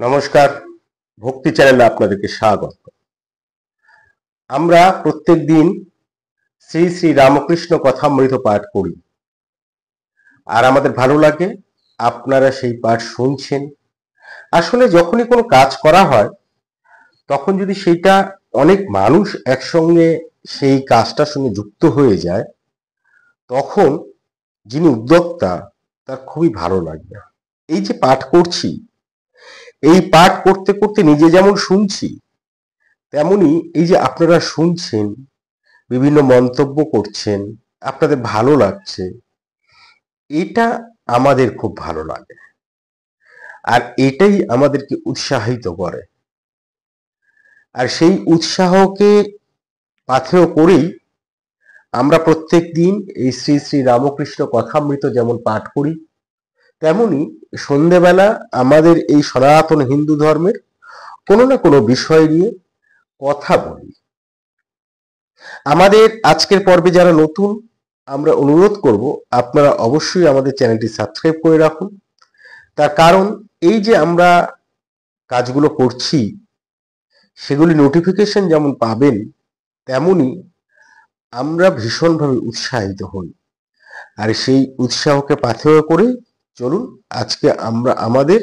নমস্কার, ভক্তি চ্যানেলে আপনাদেরকে স্বাগত। আমরা প্রত্যেকদিন শ্রী শ্রী রামকৃষ্ণ কথামৃত পাঠ করি, আর আমাদের ভালো লাগে আপনারা সেই পাঠ শুনছেন। আসলে যখনই কোনো কাজ করা হয়, তখন যদি সেইটা অনেক মানুষ একসঙ্গে সেই কাজটার সঙ্গে যুক্ত হয়ে যায়, তখন যিনি উদ্যোক্তা তার খুবই ভালো লাগবে। এই যে পাঠ করছি, এই পাঠ করতে করতে নিজে যেমন শুনছি, তেমনি এই যে আপনারা শুনছেন, বিভিন্ন মন্তব্য করছেন, আপনাদের ভালো লাগছে, এটা আমাদের খুব ভালো লাগে, আর এটাই আমাদেরকে উৎসাহিত করে। আর সেই উৎসাহকে পাথেয় করেই আমরা প্রত্যেক দিন এই শ্রী শ্রী রামকৃষ্ণ কথামৃত যেমন পাঠ করি, তেমনি সন্ধেবেলা আমাদের এই সনাতন হিন্দু ধর্মের কোনো না কোনো বিষয় নিয়ে কথা বলি। আমাদের আজকের পর্বে যারা নতুন, আমরা অনুরোধ করব আপনারা অবশ্যই আমাদের চ্যানেলটি সাবস্ক্রাইব করে রাখুন। তার কারণ এই যে আমরা কাজগুলো করছি, সেগুলি নোটিফিকেশন যেমন পাবেন, তেমনি আমরা ভীষণভাবে উৎসাহিত হই। আর সেই উৎসাহকে পাথেয় করে চলুন আজকে আমরা আমাদের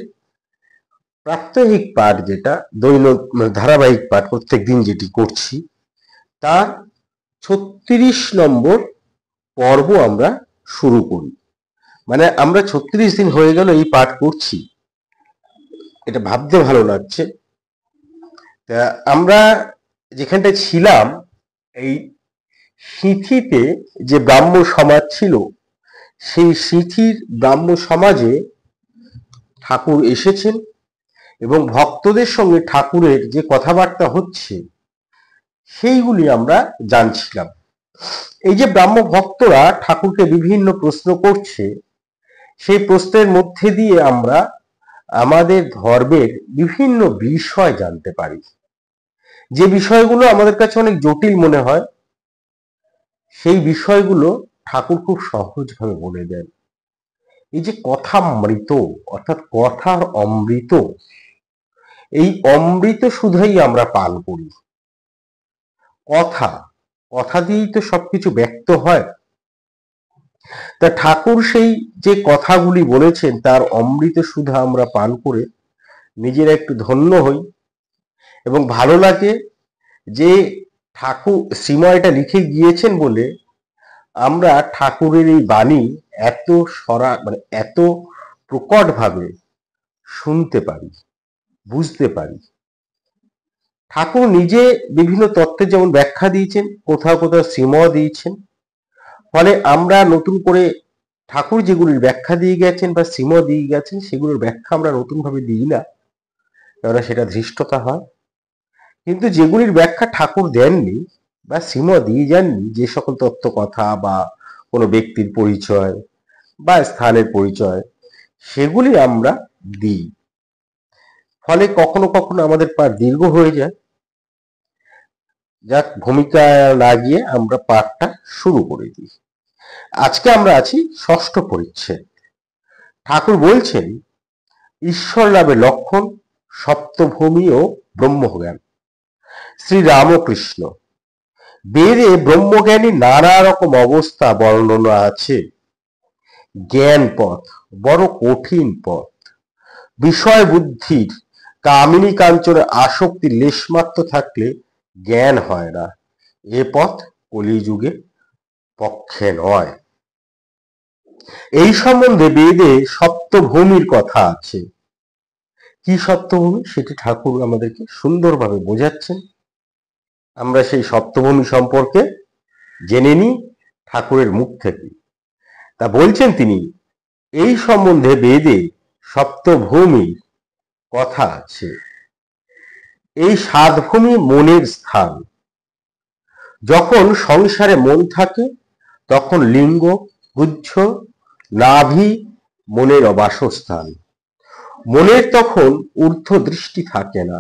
প্রাত্যহিক পাঠ, যেটা ধারাবাহিক পাঠ প্রত্যেক দিন যেটি করছি, তার 36 নম্বর পর্ব আমরা শুরু করি। মানে আমরা 36 দিন হয়ে গেল এই পাঠ করছি, এটা ভাবতে ভালো লাগছে। তা আমরা যেখানটায় ছিলাম, এই সিঁথিতে যে ব্রাহ্ম সমাজ ছিল, সেই সিঁথির ব্রাহ্ম সমাজে ঠাকুর এসেছেন এবং ভক্তদের সঙ্গে ঠাকুরের যে কথাবার্তা হচ্ছে সেইগুলি আমরা জানছিলাম। এই যে ব্রাহ্ম ভক্তরা ঠাকুরকে বিভিন্ন প্রশ্ন করছে, সেই প্রশ্নের মধ্যে দিয়ে আমরা আমাদের ধর্মের বিভিন্ন বিষয় জানতে পারি। যে বিষয়গুলো আমাদের কাছে অনেক জটিল মনে হয়, সেই বিষয়গুলো ঠাকুর খুব সহজভাবে বলে দেন। এই যে কথামৃত, অর্থাৎ কথার অমৃত, এই অমৃত শুধুই আমরা পান করি। কথা কথা দিয়েই তো সবকিছু ব্যক্ত হয়। তা ঠাকুর সেই যে কথাগুলি বলেছেন, তার অমৃত সুধা আমরা পান করে নিজেরা একটু ধন্য হই এবং ভালো লাগে যে ঠাকুর শ্রীময়টা লিখে গিয়েছেন বলে আমরা ঠাকুরের এই বাণী এত এত প্রকট ভাবে শুনতে পারি, বুঝতে পারি। ঠাকুর নিজে বিভিন্ন তত্ত্বের যেমন ব্যাখ্যা দিয়েছেন, কোথাও কোথাও শ্রীময় দিয়েছেন। ফলে আমরা নতুন করে ঠাকুর যেগুলির ব্যাখ্যা দিয়ে গেছেন বা শ্রীময় দিয়ে গেছেন, সেগুলোর ব্যাখ্যা আমরা নতুন ভাবে দিই না, কেননা সেটা ধৃষ্টতা হয়। কিন্তু যেগুলির ব্যাখ্যা ঠাকুর দেননি বা শ্রীময় দিয়ে যাননি, যে সকল তত্ত্ব কথা বা কোনো ব্যক্তির পরিচয় বা স্থানের পরিচয়, সেগুলি আমরা দিই। ফলে কখনো কখনো আমাদের পাঠ দীর্ঘ হয়ে যায়। যাক, ভূমিকা না গিয়ে আমরা পাঠটা শুরু করে দিই। আজকে আমরা আছি ষষ্ঠ পরিচ্ছেদ। ঠাকুর বলছেন, ঈশ্বর লাভের লক্ষণ সপ্তভূমি ও ব্রহ্মজ্ঞান। শ্রী রামকৃষ্ণ। বেদে ব্রহ্মজ্ঞানী নানা রকম অবস্থা বর্ণনা আছে। জ্ঞান পথ বড় কঠিন পথ। বিষয় বুদ্ধির কামিনী কাঞ্চনে আসক্তির লেশমাত্র থাকলে জ্ঞান হয় না। এ পথ কলিযুগে পক্ষে নয়। এই সম্বন্ধে বেদে সপ্তভূমির কথা আছে। কি সপ্তভূমি, সেটি ঠাকুর আমাদেরকে সুন্দরভাবে বোঝাচ্ছেন। আমরা সেই সপ্তভূমি সম্পর্কে জেনে নিই ঠাকুরের মুখ থেকে। তা বলছেন তিনি, এই সম্বন্ধে বেদে সপ্তভূমির কথা আছে। এই 7 ভূমি মনের স্থান। যখন সংসারে মন থাকে, তখন লিঙ্গ, গুচ্ছ, নাভি মনের বাসস্থান। মনের তখন ঊর্ধ্ব দৃষ্টি থাকে না,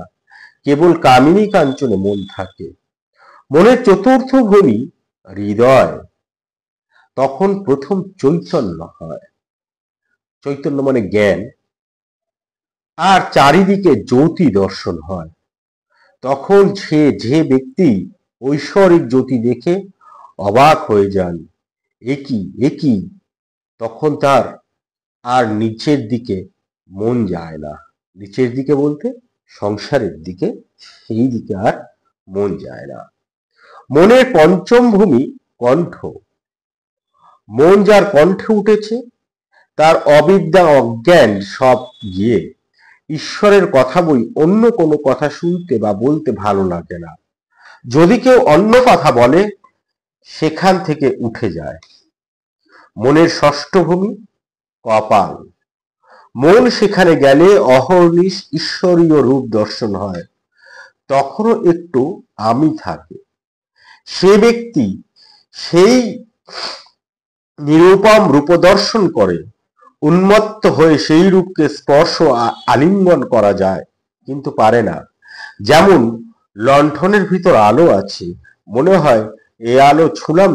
কেবল কামিনী কাঞ্চনে মন থাকে। মনের চতুর্থ ভূমি হৃদয়। তখন প্রথম চৈতন্য হয়। চৈতন্য মানে জ্ঞান। আর চারিদিকে জ্যোতি দর্শন হয়, তখন যে ব্যক্তি ঐশ্বরিক জ্যোতি দেখে অবাক হয়ে যান, একই, তখন তার আর নিচের দিকে মন যায় না। নিচের দিকে বলতে সংসারের দিকে, সেই দিকে আর মন যায় না। মনের পঞ্চম ভূমি কণ্ঠ। মন যার কণ্ঠে উঠেছে, তার অবিদ্যা অজ্ঞান সব গিয়ে ঈশ্বরের কথা বই অন্য কোনো কথা শুনতে বা বলতে ভালো লাগে না। যদি কেউ অন্য কথা বলে, সেখান থেকে উঠে যায়। মনের ষষ্ঠ ভূমি কপাল। মন সেখানে গেলে অহর্নিশ ঈশ্বরীয় রূপ দর্শন হয়, তখনও একটু আমি থাকে। সে ব্যক্তি সেই নিরূপম রূপ দর্শন করে, উন্মত্ত হয়ে সেই রূপকে স্পর্শ আলিঙ্গন করা যায়, কিন্তু পারে না। যেমন লণ্ঠনের ভিতর আলো আছে, মনে হয় এ আলো ছুলাম,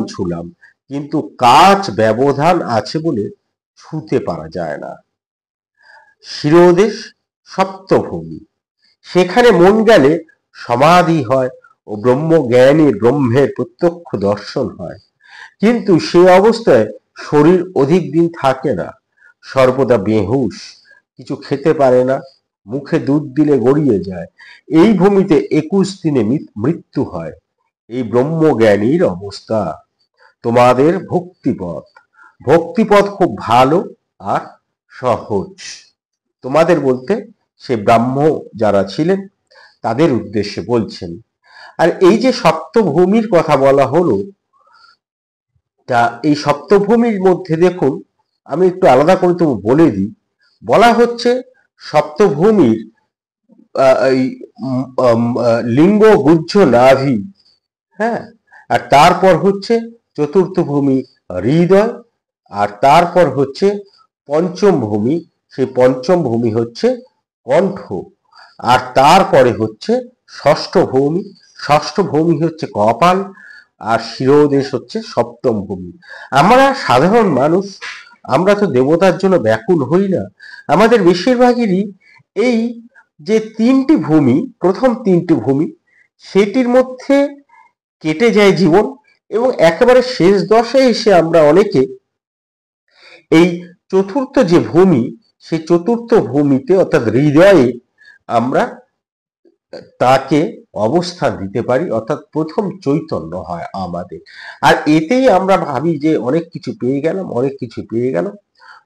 কিন্তু কাঁচ ব্যবধান আছে বলে ছুঁতে পারা যায় না। শিরোদেশ সপ্তভূমি। সেখানে মন গেলে সমাধি হয় ও ব্রহ্মজ্ঞানীর ব্রহ্মের প্রত্যক্ষ দর্শন হয়, কিন্তু সে অবস্থায় শরীর অধিক দিন থাকে না, সর্বদা বেহুশ, কিছু খেতে পারে না, মুখে দুধ দিলে গড়িয়ে যায়। এই ভূমিতে 21 দিনে মৃত্যু হয়। এই ব্রহ্মজ্ঞানীর অবস্থা। তোমাদের ভক্তিপথ খুব ভালো আর সহজ। তোমাদের বলতে সে ব্রাহ্ম যারা ছিলেন তাদের উদ্দেশ্যে বলছেন। আর এই যে সপ্তভূমির কথা বলা হলো, তা এই সপ্তভূমির মধ্যে দেখুন, আমি একটু আলাদা করে তবু বলে দিই। বলা হচ্ছে সপ্তভূমির লিঙ্গ গুহ্য নাভি, হ্যাঁ, আর তারপর হচ্ছে চতুর্থ ভূমি হৃদয়, আর তারপর হচ্ছে পঞ্চম ভূমি, সেই পঞ্চম ভূমি হচ্ছে কণ্ঠ, আর তারপরে হচ্ছে ষষ্ঠ ভূমি হচ্ছে কপাল, আর শিরোদেশ হচ্ছে সপ্তম ভূমি। আমরা সাধারণ মানুষ, আমরা তো দেবতার জন্য ব্যাকুল হই না। আমাদের বেশিরভাগেরই এই যে তিনটি ভূমি, প্রথম তিনটি ভূমি, সেটির মধ্যে কেটে যায় জীবন, এবং একেবারে শেষ দশায় এসে আমরা অনেকে এই চতুর্থ যে ভূমি, সেই চতুর্থ ভূমিতে অর্থাৎ হৃদয়ে আমরা তাকে অবস্থান দিতে পারি, অর্থাৎ প্রথম চৈতন্য হয় আমাদের। আর এতেই আমরা ভাবি যে অনেক কিছু পেয়ে গেলাম,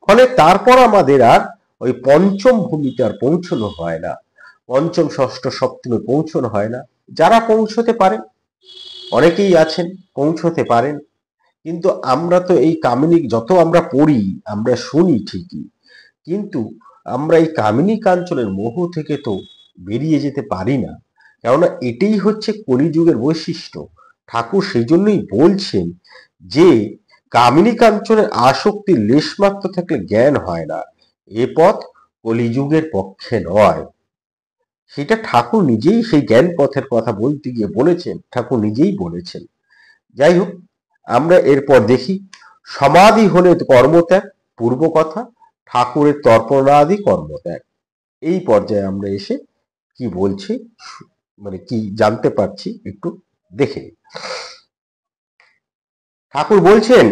ফলে তারপর আমাদের আর ওই পঞ্চম ভূমিতে আর পৌঁছানো হয় না, পঞ্চম ষষ্ঠ সপ্তমে পৌঁছানো হয় না। যারা পৌঁছতে পারেন, অনেকেই আছেন পৌঁছতে পারেন, কিন্তু আমরা তো এই কামিনী, যত আমরা পড়ি, আমরা শুনি ঠিকই, কিন্তু আমরা এই কামিনী কাঞ্চনের মোহ থেকে তো বেরিয়ে যেতে পারি না। কেননা এটাই হচ্ছে কলিযুগের বৈশিষ্ট্য। ঠাকুর সেই জন্যই বলছেন যে কামিনী কাঞ্চনের আসক্তির লেশমাত্র থাকলে জ্ঞান হয় না, এ পথ কলিযুগের পক্ষে নয়। সেটা ঠাকুর নিজেই সেই জ্ঞান পথের কথা বলতে গিয়ে বলেছেন, ঠাকুর নিজেই বলেছেন। যাই হোক, আমরা এরপর দেখি সমাধি হলে কর্মত্যাগ, পূর্ব কথা, ঠাকুরের তর্পণাদি কর্মত্যাগ। এই পর্যায়ে আমরা এসে কি বলছি, মানে কি জানতে পারছি, একটু দেখে। ঠাকুর বলছেন,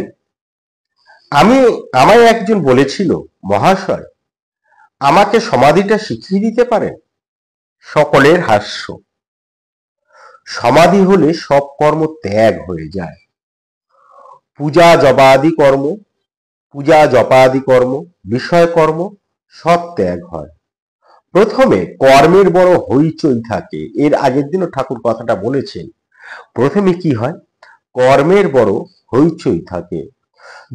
আমায় একজন বলেছিল, মহাশয় আমাকে সমাধিটা শিখিয়ে দিতে পারেন? সকলের হাস্য। সমাধি হলে সব কর্ম ত্যাগ হয়ে যায়। পূজা জপাদি কর্ম, বিষয় কর্ম সব ত্যাগ হয়। প্রথমে কর্মের বড় হইচই থাকে। এর আগের দিনও ঠাকুর কথাটা বলেছেন। প্রথমে কি হয়? কর্মের বড় হইচই থাকে।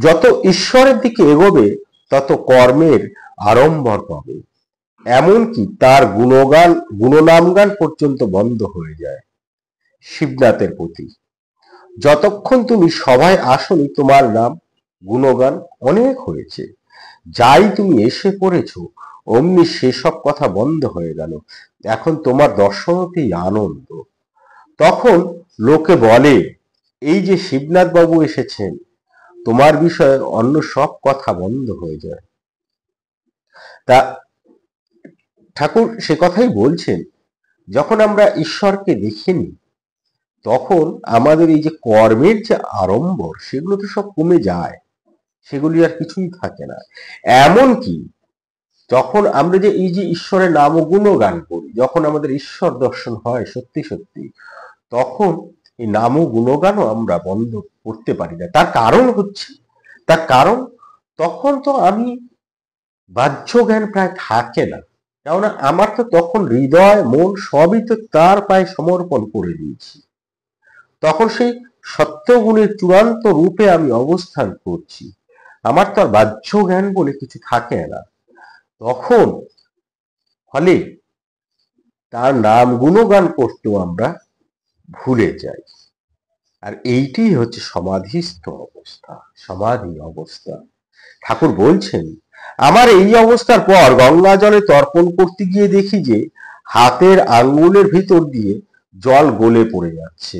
যত ঈশ্বরের দিকে এগোবে তত কর্মের আড়ম্বর পাবে, এমনকি তার গুণনামগান পর্যন্ত বন্ধ হয়ে যায়। শিবনাথের প্রতি যতক্ষণ তুমি সভায় আসনি, তোমার নাম গুণগান অনেক হয়েছে। যাই তুমি এসে পড়েছ, অমনি সেসব কথা বন্ধ হয়ে গেল। এখন তোমার দর্শনতেই আনন্দ। তখন লোকে বলে, এই যে শিবনাথ বাবু এসেছেন, তোমার বিষয়ে অন্য সব কথা বন্ধ হয়ে যায়। তা ঠাকুর সে কথাই বলছেন, যখন আমরা ঈশ্বরকে দেখিনি তখন আমাদের এই যে কর্মের যে আড়ম্বর সেগুলো তো সব কমে যায়, সেগুলি আর কিছুই থাকে না। এমনকি যখন আমরা যে এই যে ঈশ্বরের নাম ও গুণগান করি, যখন আমাদের ঈশ্বর দর্শন হয় সত্যি সত্যি, তখন এই নাম ও গুণগানও আমরা বন্ধ করতে পারি না। তার কারণ হচ্ছে, তার কারণ তখন তো আমি বাহ্য জ্ঞান প্রায় থাকে না, কেননা আমার তো তখন হৃদয় মন সবই তো তার পায়ে সমর্পণ করে দিয়েছি। তখন সেই সত্যগুণের চূড়ান্ত রূপে আমি অবস্থান করছি, আমার তো আর বাহ্য জ্ঞান বলে কিছু থাকে না। তখন ফলে তার নাম গুণগান করতেও আমরা ভুলে যাই। আর এইটি হচ্ছে সমাধিস্থ অবস্থা, সমাধি অবস্থা। ঠাকুর বলছেন, আমার এই অবস্থার পর গঙ্গা জলে তর্পণ করতে গিয়ে দেখি যে হাতের আঙ্গুলের ভিতর দিয়ে জল গলে পড়ে যাচ্ছে।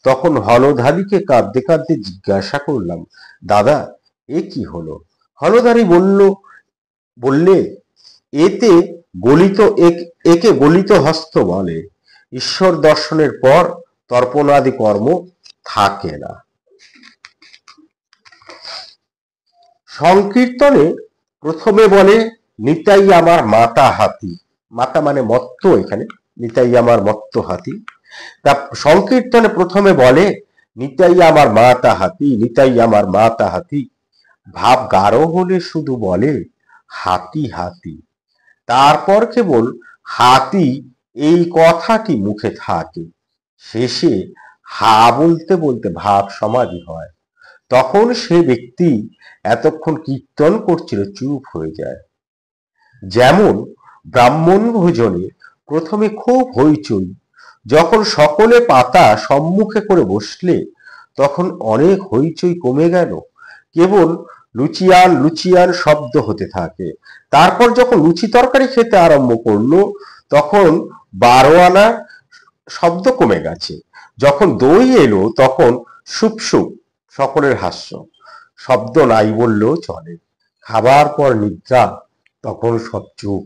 তখন হলধারীকে কাঁদতে কাঁদতে জিজ্ঞাসা করলাম, দাদা এ কি হলো? হলধারী বললে, এতে গলিত একে গলিত হস্ত বলে। ঈশ্বর দর্শনের পর তর্পণাদি কর্ম থাকে না। সংকীর্তনে প্রথমে বলে, নিতাই আমার মাতা হাতি। মাতা মানে মত্ত, এখানে নিতাই আমার মত্ত হাতি। তা সংকীর্তনে প্রথমে বলে, নিতাই আমার মাতা হাতি, নিতাই আমার মাতা হাতি। ভাব গাঢ় হলে শুধু বলে হাতি হাতি। তারপর কেবল হাতি এই কথাটি মুখে থাকে। শেষে হা বলতে বলতে ভাব সমাধি হয়। তখন সে ব্যক্তি এতক্ষণ কীর্তন করছিল চুপ হয়ে যায়। যেমন ব্রাহ্মণ ভোজনে প্রথমে খুব হইচই, যখন সকলে পাতা সম্মুখে করে বসলে তখন অনেক হইচই কমে গেল, কেবল লুচিয়ান লুচিয়ান শব্দ হতে থাকে। তারপর যখন লুচি তরকারি খেতে আরম্ভ করলো তখন 12 আনা শব্দ কমে গেছে। যখন দই এলো তখন সুপ সুপ, সকলের হাস্য, শব্দ নাই বললেও চলে। খাবার পর নিদ্রা, তখন সব চুপ।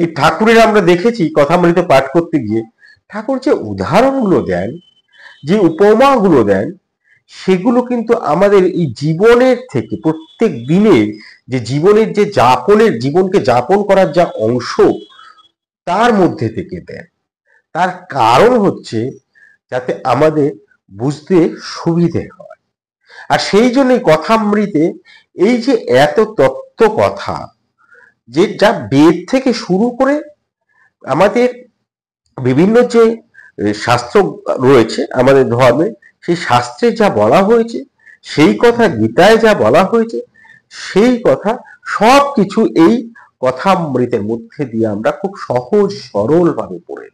এই ঠাকুরের আমরা দেখেছি কথামৃত পাঠ করতে গিয়ে ঠাকুর যে উদাহরণগুলো দেন, যে উপমাগুলো দেন, সেগুলো কিন্তু আমাদের এই জীবনের থেকে, প্রত্যেক দিনের যে জীবনের যে যাপনের, জীবনকে যাপন করার যা অংশ তার মধ্যে থেকে দেন। তার কারণ হচ্ছে যাতে আমাদের বুঝতে সুবিধে হয়। আর সেই জন্যই কথামৃতে এই যে এত তত্ত্ব কথা, যে যা বেদ থেকে শুরু করে আমাদের বিভিন্ন যে শাস্ত্র রয়েছে আমাদের ধর্মে, সেই শাস্ত্রে যা বলা হয়েছে, সেই কথা গীতায় যা বলা হয়েছে, সেই কথা সবকিছু এই কথামৃতের মধ্যে দিয়ে আমরা খুব সহজ সরল ভাবে পড়ে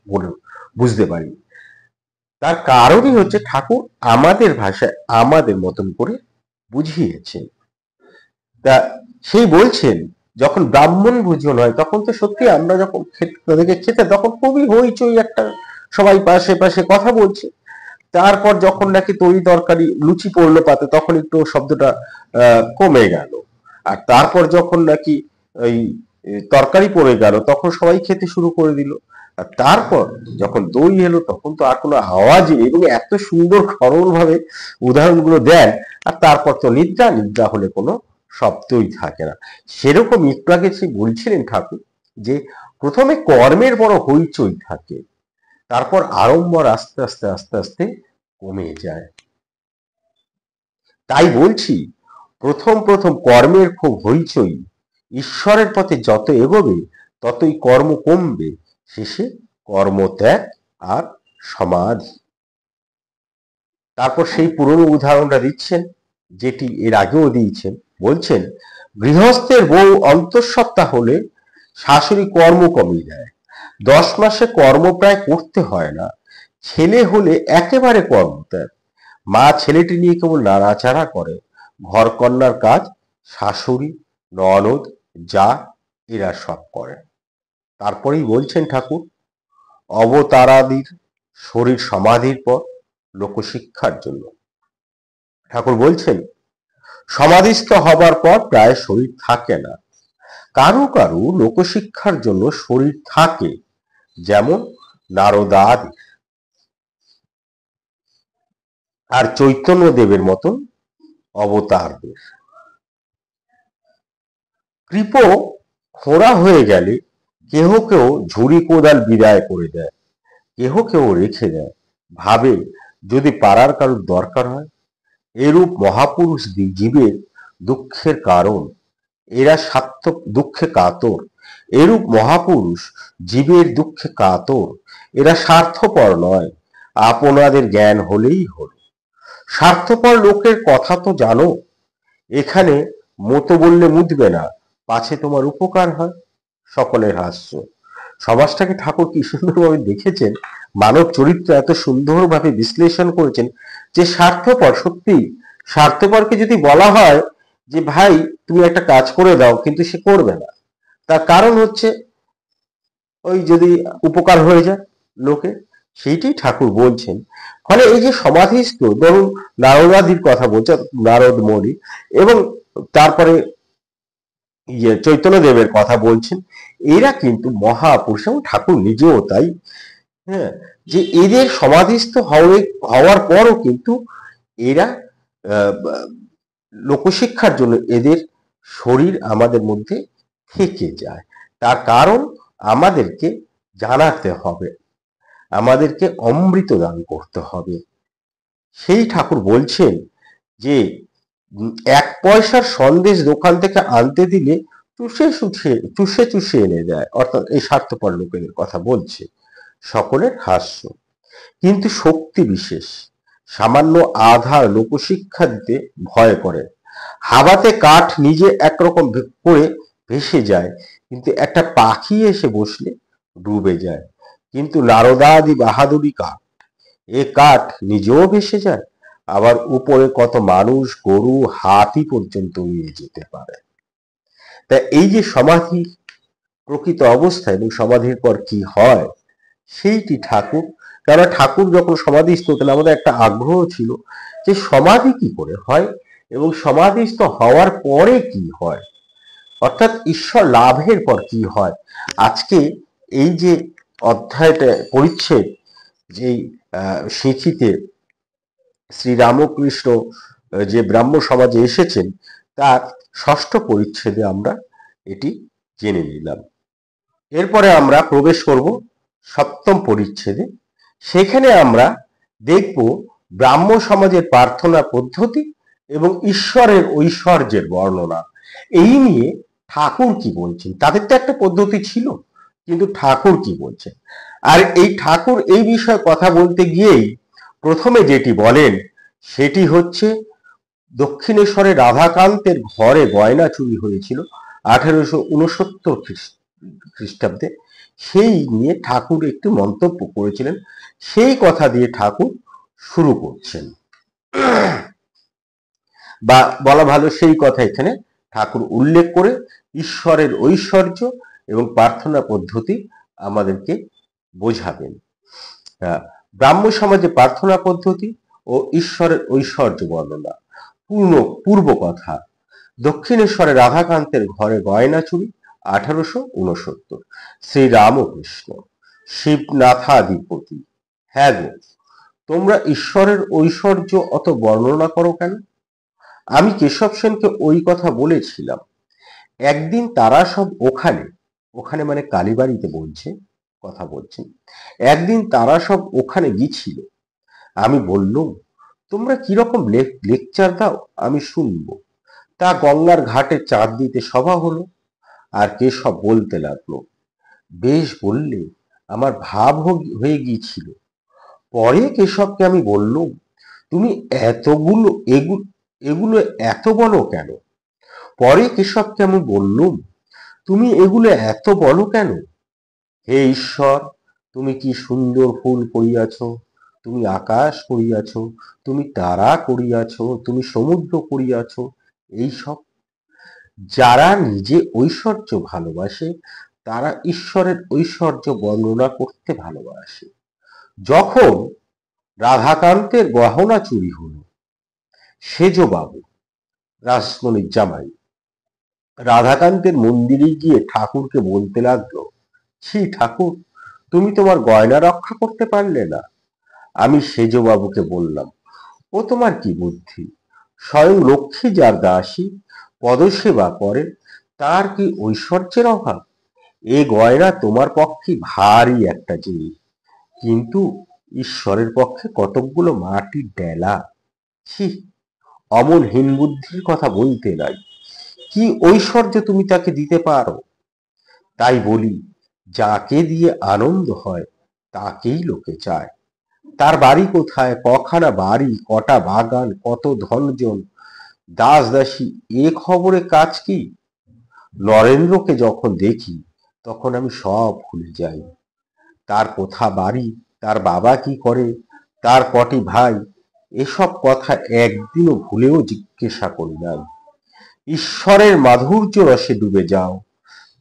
বুঝতে পারি। তার কারণই হচ্ছে ঠাকুর আমাদের ভাষায় আমাদের মতন করে বুঝিয়েছেন। তা সেই বলছেন, যখন ব্রাহ্মণ ভোজন হয় তখন তো সত্যি আমরা যখন তাদেরকে খেতে, তখন খুবই হইচই, একটা সবাই পাশে পাশে কথা বলছে। তারপর যখন নাকি তরি তরকারি লুচি পড়লো পাতে তখন একটু শব্দটা কমে গেল। আর তারপর যখন নাকি ওই তরকারি পড়ে গেল তখন সবাই খেতে শুরু করে দিল। আর তারপর যখন দই এলো তখন তো আর কোনো আওয়াজই, এবং এত সুন্দর সরল ভাবে উদাহরণগুলো দেন। আর তারপর তো নিদ্রা, নিদ্রা হলে কোনো শব্দই থাকে না। সেরকম একটু আগে সে বলছিলেন ঠাকুর যে প্রথমে কর্মের বড় হইচই থাকে, তারপর আড়ম্বর আস্তে আস্তে আস্তে আস্তে কমে যায়। তাই বলছি, প্রথম প্রথম কর্মের খুব হইচই, ঈশ্বরের পথে যত এগোবে ততই কর্ম কমবে, শেষে কর্মত্যাগ আর সমাধি। তারপর সেই পুরনো উদাহরণটা দিচ্ছেন, যেটি এর আগেও দিয়েছেন। বলছেন, গৃহস্থের বউ অন্তঃসত্ত্বা হলে শাশুড়ি কর্ম কমিয়ে দেয়, 10 মাসে কর্ম প্রায় করতে হয় না। ছেলে হলে একেবারে কর্মত্যাগ, মা ছেলেটি নিয়ে কেবল নাড়াচাড়া করে। ঘর কন্যার কাজ শাশুড়ি, ননদ, যা এরা সব করে। তারপরেই বলছেন ঠাকুর, অবতারাদির শরীর সমাধির পর লোকশিক্ষার জন্য। ঠাকুর বলছেন, সমাধিস্থ হবার পর প্রায় শরীর থাকে না, কারু কারু লোকশিক্ষার জন্য শরীর থাকে, যেমন নারদাদি আর চৈতন্যদেবের মতন অবতারদের। কৃপ খোঁড়া হয়ে গেলে কেহ কেউ ঝুড়ি কোদাল বিদায় করে দেয়, কেহ কেউ রেখে দেয়, ভাবে যদি পাড়ার কারুর দরকার হয়। এরূপ মহাপুরুষ জীবের দুঃখের কারণ, এরা দুঃখে কাতর। এরূপ মহাপুরুষ জীবের দুঃখে কাতর, এরা স্বার্থপর নয়, আপনাদের জ্ঞান হলেই হল। স্বার্থপর লোকের কথা তো জানো, এখানে মতো বললে মুদবে না, পাছে তোমার উপকার হয়। সকলের হাস্য। সমাজটাকে ঠাকুর কি সুন্দরভাবে দেখেছেন, মানব চরিত্র এত সুন্দরভাবে বিশ্লেষণ করেছেন যে স্বার্থপর, সত্যি স্বার্থপরকে যদি বলা হয় যে ভাই তুমি একটা কাজ করে দাও, কিন্তু সে করবে না। তার কারণ হচ্ছে ওই যদি উপকার হয়ে যায় লোকে, সেইটাই ঠাকুর বলছেন। ফলে এই যে সমাধিস্থ, ধরুন নারদাদির কথা বলছে, নারদ মণি, এবং তারপরে চৈতন্যদেবের কথা বলছেন, এরা কিন্তু মহাপুরুষ, এবং ঠাকুর নিজেও তাই। হ্যাঁ, যে এদের সমাধিস্থ হওয়ার পরও কিন্তু এরা লোকশিক্ষার জন্য এদের শরীর আমাদের মধ্যে থেকে যায়। তার কারণ আমাদেরকে জানাতে হবে, আমাদেরকে অমৃত দান করতে হবে। সেই ঠাকুর বলছেন যে 1 পয়সার সন্দেশ দোকান থেকে আনতে দিলে চুষে চুষে এনে দেয়, অর্থাৎ এই স্বার্থপর লোকেদের কথা বলছে। সকলের হাস্য। কিন্তু শক্তি বিশেষ সামান্য আধার লোকশিক্ষা দিতে ভয় করে। হাওয়াতে কাঠ নিজে একরকম করে ভেসে যায়, কিন্তু একটা পাখি এসে বসলে ডুবে যায়। কিন্তু নারদাদি বাহাদুরি কাঠ, এ কাঠ নিজেও ভেসে যায়, আবার উপরে কত মানুষ, গরু, হাতি পর্যন্ত নিয়ে যেতে পারে। তা এই যে সমাধি প্রকৃত অবস্থা এবং সমাধির পর কি হয়, সেইটি ঠাকুর, কারণ ঠাকুর যখন সমাধিস্থ হতেন আমাদের একটা আগ্রহ ছিল যে সমাধি কি করে হয় এবং সমাধিস্থ হওয়ার পরে কি হয়, অর্থাৎ ঈশ্বর লাভের পর কি হয়। আজকে এই যে অধ্যায়টা পরিচ্ছেদ, যেই সিঁথিতে শ্রীরামকৃষ্ণ যে ব্রাহ্ম সমাজে এসেছেন, তার 6ষ্ঠ পরিচ্ছেদে আমরা এটি জেনে নিলাম। এরপরে আমরা প্রবেশ করব 7ম পরিচ্ছেদে। সেখানে আমরা দেখব ব্রাহ্ম সমাজের প্রার্থনা পদ্ধতি এবং ঈশ্বরের ঐশ্বর্যের বর্ণনা। এই নিয়ে ঠাকুর কি বলছেন, তাদের তো একটা পদ্ধতি ছিল, কিন্তু ঠাকুর কি বলছেন। আর এই ঠাকুর এই বিষয়ে কথা বলতে গিয়েই প্রথমে যেটি বলেন সেটি হচ্ছে দক্ষিণেশ্বরে রাধাকান্তের ঘরে গয়না চুরি হয়েছিল 1869 খ্রিস্টাব্দে। সেই নিয়ে ঠাকুর একটি মন্তব্য করেছিলেন, সেই কথা দিয়ে ঠাকুর শুরু করছেন, বা বলা ভালো সেই কথা এখানে ঠাকুর উল্লেখ করে ঈশ্বরের ঐশ্বর্য এবং প্রার্থনা পদ্ধতি আমাদেরকে বোঝাবেন। ব্রাহ্ম সমাজে প্রার্থনা পদ্ধতি ও ঈশ্বরের ঐশ্বর্য বর্ণনা। পূর্ব কথা, দক্ষিণেশ্বরে রাধাকান্তের ঘরে গয়না চুরি 1869। শ্রীরামকৃষ্ণ, শিবনাথাধিপতি। হ্যাঁ গো, তোমরা ঈশ্বরের ঐশ্বর্য অত বর্ণনা করো কেন? আমি কেশব সেনকে ওই কথা বলেছিলাম। একদিন তারা সব ওখানে মানে কালীবাড়িতে কথা বলছেন, একদিন তারা সব ওখানে গিয়েছিল। আমি বললুম, তোমরা কিরকম লেকচার দাও আমি শুনবো। তা গঙ্গার ঘাটে চাঁদ দিতে সভা হলো, আর কেশব বলতে লাগলো, বেশ বললে, আমার ভাব হয়ে গিয়েছিল। পরে কেশবকে আমি বললুম, তুমি এগুলো এত বলো কেন? পরে কেশবকে আমি বললুম, তুমি এগুলো এত বলো কেন? হে ঈশ্বর, তুমি কি সুন্দর ফুল করিয়াছ, তুমি আকাশ করিয়াছ, তুমি তারা করিয়াছ, তুমি সমুদ্র করিয়াছ। এইসব যারা নিজে ঐশ্বর্য ভালোবাসে তারা ঈশ্বরের ঐশ্বর্য বর্ণনা করতে ভালোবাসে। যখন রাধাকান্তের গহনা চুরি হলো, সেজবাবু রাসমণির জামাই রাধাকান্তের মন্দিরে গিয়ে ঠাকুরকে বলতে লাগলো, ছি ঠাকুর, তুমি তোমার গয়না রক্ষা করতে পারলে না। আমি সেজবাবুকে বললাম, ও তোমার কি বুদ্ধি, স্বয়ং লক্ষ্মী যার দাসী পদসেবা করে, তার কি ঐশ্বর্যের অভাব? এ গয়না তোমার পক্ষে ভারী একটা জিনিস, কিন্তু ঈশ্বরের পক্ষে কতকগুলো মাটির ডেলা। ছি, অমন হীন বুদ্ধির কথা বলতে নাই। কি ঐশ্বর্য তুমি তাকে দিতে পারো? তাই বলি, যাকে দিয়ে আনন্দ হয় তাকেই লোকে চায়। তার বাড়ি কোথায়, কখানা বাড়ি, কটা বাগান, কত ধনজন, দাস দাসী, এ খবরে কাজ কি? নরেন্দ্রকে যখন দেখি তখন আমি সব ভুলে যাই। তার কোথা বাড়ি, তার বাবা কি করে, তার কটি ভাই, এসব কথা একদিনও ভুলেও জিজ্ঞাসা করি নাই। ঈশ্বরের মাধুর্য রসে ডুবে যাও,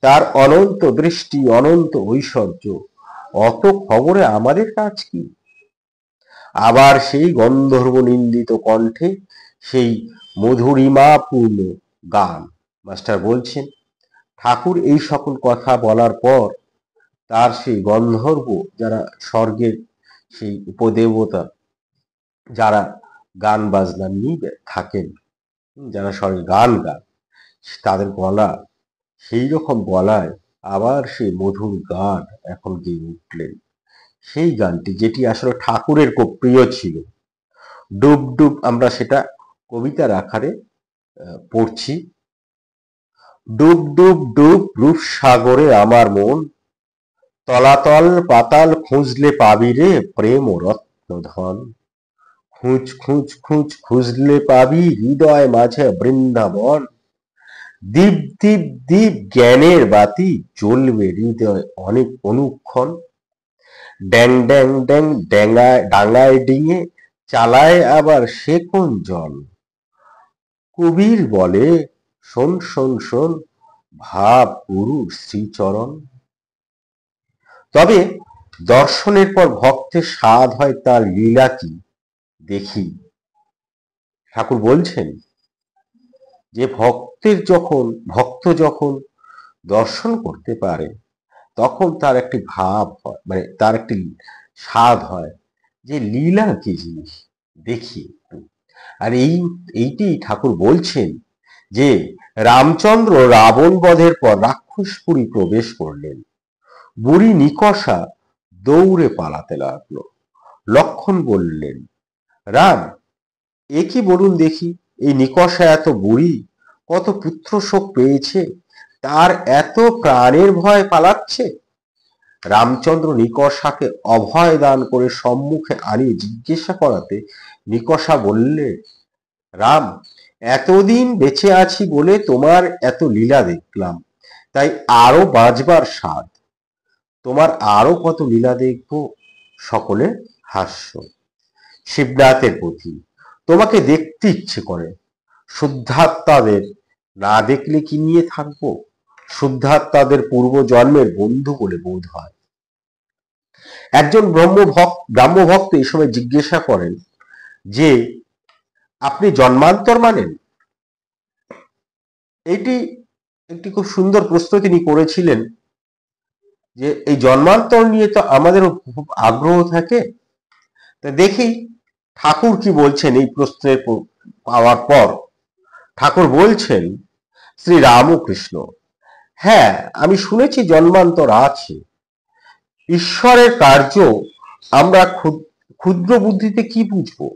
তার অনন্ত দৃষ্টি, অনন্ত ঐশ্বর্য, অত খবরে আমাদের কাজ কি? আবার সেই গন্ধর্ব নিন্দিত কণ্ঠে সেই মধুরিমাপূর্ণ গান। মাস্টার বলছেন, ঠাকুর এই সকল কথা বলার পর তার সেই গন্ধর্ব, যারা স্বর্গের সেই উপদেবতা, যারা গান বাজনা নিয়ে থাকেন, যারা স্বর্গে গান গান, তাদের গলা সেই রকম গলায় আবার সেই মধুর গান এখন গেয়ে উঠলেন। সেই গানটি যেটি আসলে ঠাকুরের খুব প্রিয় ছিল, ডুব ডুব, আমরা সেটা কবিতার আকারে পড়ছি। ডুব ডুব ডুব রূপ সাগরে আমার মন, তলাতল পাতাল খুঁজলে পাবি রে প্রেম ও রত্ন ধন। খুঁজ খুঁজ খুঁজ খুঁজলে পাবি হৃদয় মাঝে বৃন্দাবন। দীপ দীপ দীপ জ্ঞানের বাতি জ্বলবে হৃদয় অনেক অনুক্ষণ। ড্যাং ড্যাং ড্যাং ড্যাঙায় ডাঙায় ডিঙে চালায় আবার সে কোন জল। কবির বলে, শোন শোন শোন, ভাব গুরুর শ্রীচরণ। তবে দর্শনের পর ভক্তের স্বাদ হয় তার লীলা কি দেখি। ঠাকুর বলছেন যে ভক্ত যখন দর্শন করতে পারে তখন তার একটি ভাব হয়, মানে তার একটি স্বাদ হয় যে লীলা কি জিনিস দেখি একটু। আর এইটি ঠাকুর বলছেন যে রামচন্দ্র রাবণ বধের পর রাক্ষসপুরী প্রবেশ করলেন। বুড়ি নিকষা দৌড়ে পালাতে লাগলো। লক্ষণ বললেন, রাম, এ কি বলুন দেখি, এই নিকষা এত বুড়ি, কত পুত্র শোক পেয়েছে, তার এত প্রাণের ভয় পালাচ্ছে। রামচন্দ্র নিকষাকে অভয় দান করে সম্মুখে আনিয়ে জিজ্ঞাসা করাতে নিকষা বললে, রাম, এতদিন বেঁচে আছি বলে তোমার এত লীলা দেখলাম, তাই আরো বাঁচবার স্বাদ। তোমার আরো কত লীলা দেখব। সকলে হাস্য। শিবনাথের পুঁথি, তোমাকে দেখতে ইচ্ছে করে, শুদ্ধাত্মাদের না দেখলে কি নিয়ে থাকবো? শুদ্ধাত্মাদের পূর্ব জন্মের বন্ধু বলে বোধ হয়। একজন ব্রাহ্মভক্ত এই সময় জিজ্ঞাসা করেন যে, আপনি জন্মান্তর মানেন? এটি একটি খুব সুন্দর প্রশ্ন তিনি করেছিলেন, যে এই জন্মান্তর নিয়ে তো আমাদেরও খুব আগ্রহ থাকে। তা দেখি ঠাকুর কি বলছেন এই প্রশ্নের পাওয়ার পর। ঠাকুর বলছেন, শ্রী রামকৃষ্ণ, হ্যাঁ, আমি শুনেছি জন্মান্তর আছে। ঈশ্বরের কার্য আমরা ক্ষুদ্র বুদ্ধিতে কি বুঝবো?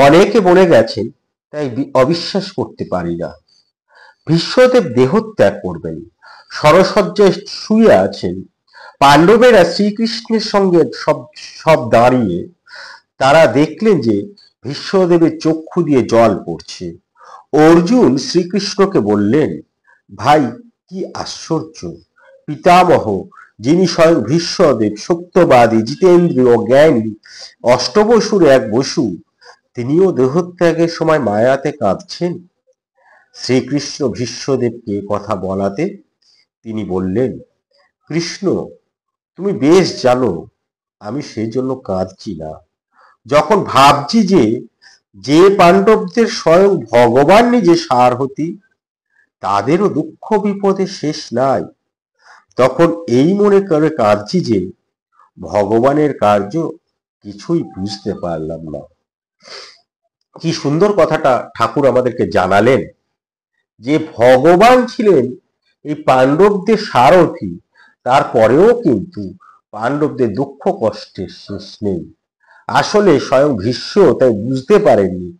অনেকে বলে গেছেন, তাই অবিশ্বাস করতে পারি না। ভীষ্মদেব দেহত্যাগ করবেন, সরসজ্জায় শুয়ে আছেন। পাণ্ডবেরা শ্রীকৃষ্ণের সঙ্গে সব দাঁড়িয়ে তারা দেখলেন যে ভীষ্মদেবের চক্ষু দিয়ে জল পড়ছে। অর্জুন শ্রীকৃষ্ণকে বললেন, ভাই, কি আশ্চর্য! পিতামহ, যিনি স্বয়ং ভীষ্মদেব, সত্যবাদী, জিতেন্দ্রীয়, জ্ঞানী, অষ্টবসুর এক বসু, তিনিও দেহত্যাগের সময় মায়াতে কাঁদছেন। শ্রীকৃষ্ণ ভীষ্মদেবকে কথা বলাতে তিনি বললেন, কৃষ্ণ, তুমি বেশ জানো আমি সেই জন্য কাঁদছি না। যখন ভাবছি যে পাণ্ডবদের স্বয়ং ভগবান নিজে সারথি, তাদেরও দুঃখ বিপদে শেষ নাই। তখন এই মনে করে কাঁদছি যে ভগবানের কার্য কিছুই বুঝতে পারলাম না। কি সুন্দর কথাটা ঠাকুর আমাদেরকে জানালেন যে ভগবান ছিলেন এই পাণ্ডবদের সারথি, তারপরেও কিন্তু পাণ্ডবদের দুঃখ কষ্টের শেষ নেই। আসলে স্বয়ং ভীষ্ম তাই বুঝতে পারেননি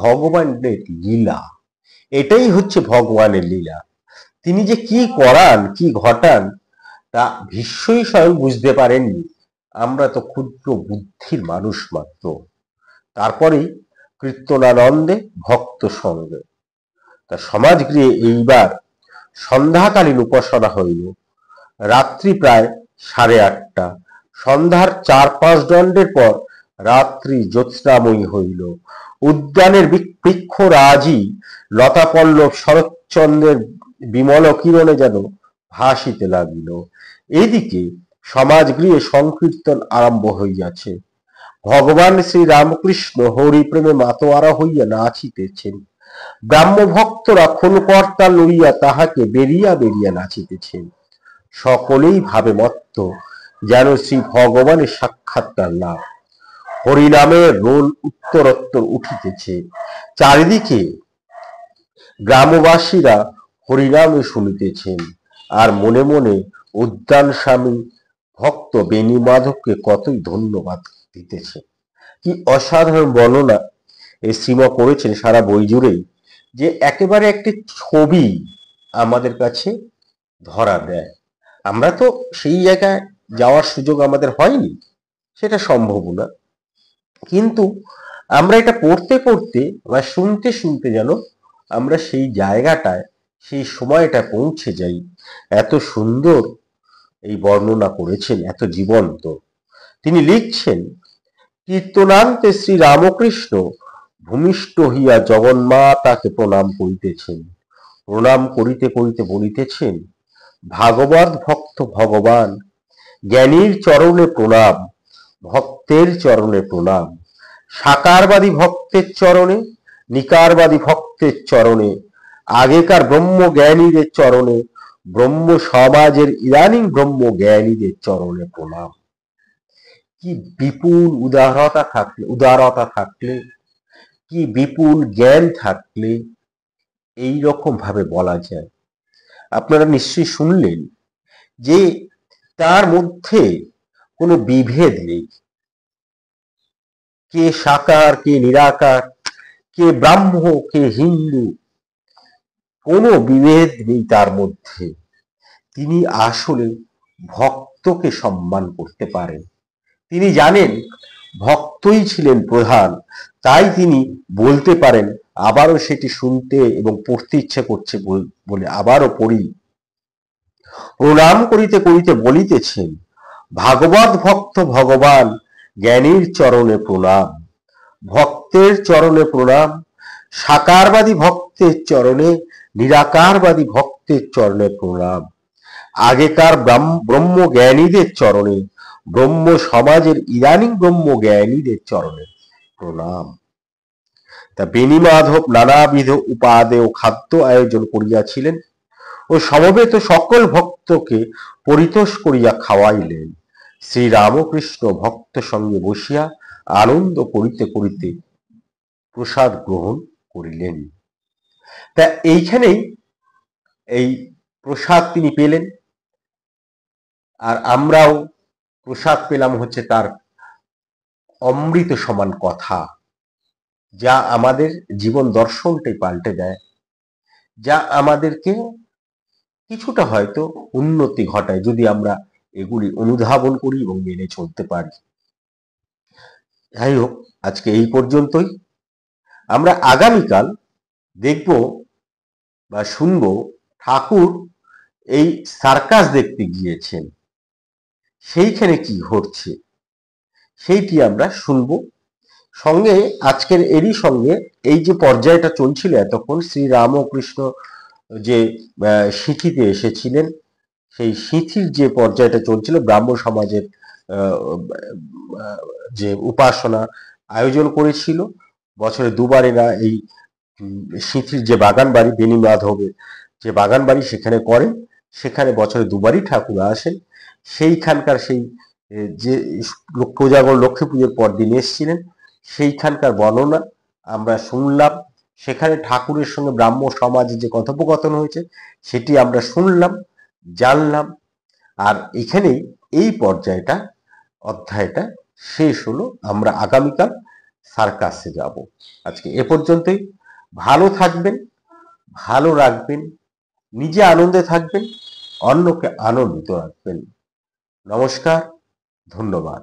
ভগবানের লীলা। এটাই হচ্ছে ভগবানের লীলা। তিনি যে কি করান কি ঘটান তা ভীষ্মই স্বয়ং বুঝতে পারেননি। আমরা তো ক্ষুদ্র বুদ্ধির মানুষ মাত্র। তারপরেই কীর্তনানন্দে ভক্ত সঙ্গে তা সমাজগৃহে এইবার সন্ধ্যাকালীন উপাসনা হইল। রাত্রি প্রায় 8:30। সন্ধ্যার 4-5 দণ্ডের পর রাত্রি জ্যোৎস্নাময়ী হইল। উদ্যানের বৃক্ষরাজি লতাপল্লব শরৎচন্দ্রের বিমল কিরণে যেন ভাসিতে লাগিল। এদিকে সমাজগৃহে সংকীর্তন আরম্ভ হইয়াছে। ভগবান শ্রী রামকৃষ্ণ হরিপ্রেমে মাতোয়ারা হইয়া নাচিতেছেন। ব্রাহ্মভক্তরা খোলকর্তা লইয়া তাহাকে বেরিয়া বেরিয়া নাচিতেছেন। সকলেই ভাবে মত্ত, যেন শ্রী ভগবানের সাক্ষাৎকার লাভ। হরিনামের রোল উত্তরোত্তর উঠিতেছে। চারিদিকে গ্রামবাসীরা হরিনামে শুনিতেছেন আর মনে মনে উদ্যান স্বামী ভক্ত বেণী মাধবকে কতই ধন্যবাদ দিতেছে। কি অসাধারণ বর্ণনা এই শ্রীমা করেছেন সারা বই জুড়েই, যে একেবারে একটি ছবি আমাদের কাছে ধরা দেয়। আমরা তো সেই জায়গায় যাওয়ার সুযোগ আমাদের হয়নি, সেটা সম্ভব না, কিন্তু আমরা এটা পড়তে পড়তে বা শুনতে শুনতে যেন আমরা সেই জায়গাটায় সেই সময়টা পৌঁছে যাই। এত সুন্দর এই বর্ণনা করেছেন, এত জীবন্ত। তিনি লিখছেন, কীর্তনান্তে শ্রী রামকৃষ্ণ ভূমিষ্ঠ হইয়া জগন্মাতাকে প্রণাম করিতেছেন। প্রণাম করিতে করিতে বলিতেছেন, ভাগবত ভক্ত ভগবান, জ্ঞানীর চরণে প্রণাম, ভক্তের চরণে প্রণাম। সাকারবাদী ভক্তের চরণে, নিকারবাদী ভক্তের চরণে, আগেকার ব্রহ্ম জ্ঞানীদের চরণে, ব্রহ্ম সমাজের ইদানিং ব্রহ্ম জ্ঞানীদের চরণে প্রণাম। কি বিপুল উদারতা থাকলে, কি বিপুল জ্ঞান থাকলে এই রকম ভাবে বলা যায়। আপনারা নিশ্চয়ই শুনলেন যে তার মধ্যে কোনো বিভেদ নেই। কে সাকার, কে নিরাকার, কে ব্রাহ্ম, কে হিন্দু, কোনো বিভেদ নেই তার মধ্যে। তিনি আসলে ভক্তকে সম্মান করতে পারেন। তিনি জানেন ভক্তই ছিলেন প্রধান, তাই তিনি বলতে পারেন, আবারও সেটি শুনতে এবং পড়তে ইচ্ছে করছে বলে আবারও পড়ি। প্রণাম করিতে করিতে বলিতেছেন, ভাগবত ভক্ত ভগবান, জ্ঞানীর চরণে প্রণাম, ভক্তের চরণে প্রণাম, সাকারবাদী ভক্তের চরণে, নিরাকারবাদী ভক্তের চরণে প্রণাম, আগেকার ব্রহ্ম জ্ঞানীদের চরণে, ব্রহ্ম সমাজের ইদানিং ব্রহ্ম জ্ঞানীদের চরণে প্রণাম। তা বেণী মাধব নানাবিধ উপাদেয় খাদ্য আয়োজন করিয়াছিলেন ও সমবেত সকল ভক্তকে পরিতোষ করিয়া খাওয়াইলেন। শ্রী রামকৃষ্ণ ভক্ত সঙ্গে বসিয়া আনন্দ করিতে করিতে প্রসাদ গ্রহণ করিলেন। তা এইখানেই এই প্রসাদ তিনি পেলেন, আর আমরাও প্রসাদ পেলাম হচ্ছে তার অমৃত সমান কথা, যা আমাদের জীবন দর্শনটাই পাল্টে দেয়, যা আমাদেরকে কিছুটা হয়তো উন্নতি ঘটায় যদি আমরা এগুলি অনুধাবন করি এবং মেনে চলতে পারি। যাই হোক, আজকে এই পর্যন্তই। আমরা আগামীকাল দেখব বা শুনব ঠাকুর এই সার্কাস দেখতে গিয়েছেন, সেইখানে কি ঘটছে সেইটি আমরা শুনব। সঙ্গে আজকের এরই সঙ্গে এই যে পর্যায়টা চলছিল এতক্ষণ, শ্রী রামকৃষ্ণ যে সিঁথিতে এসেছিলেন, সেই সিঁথির যে পর্যায়টা চলছিল, ব্রাহ্ম সমাজের যে উপাসনা আয়োজন করেছিল বছরে 2বার এরা এই সিঁথির যে বাগান বাড়ি বেণী মাধবের যে বাগান বাড়ি সেখানে করেন, সেখানে বছরে দুবারই ঠাকুর আসেন। সেইখানকার সেই যে কোজাগর লক্ষ্মী পুজোর পর দিন এসেছিলেন, সেইখানকার বর্ণনা আমরা শুনলাম। সেখানে ঠাকুরের সঙ্গে ব্রাহ্ম সমাজে যে কথোপকথন হয়েছে সেটি আমরা শুনলাম, জানলাম। আর এখানেই এই পর্যায়টা, অধ্যায়টা শেষ হলো। আমরা আগামীকাল সার্কাসে যাব। আজকে এ পর্যন্তই। ভালো থাকবেন, ভালো রাখবেন, নিজে আনন্দে থাকবেন, অন্যকে আনন্দিত রাখবেন। নমস্কার, ধন্যবাদ।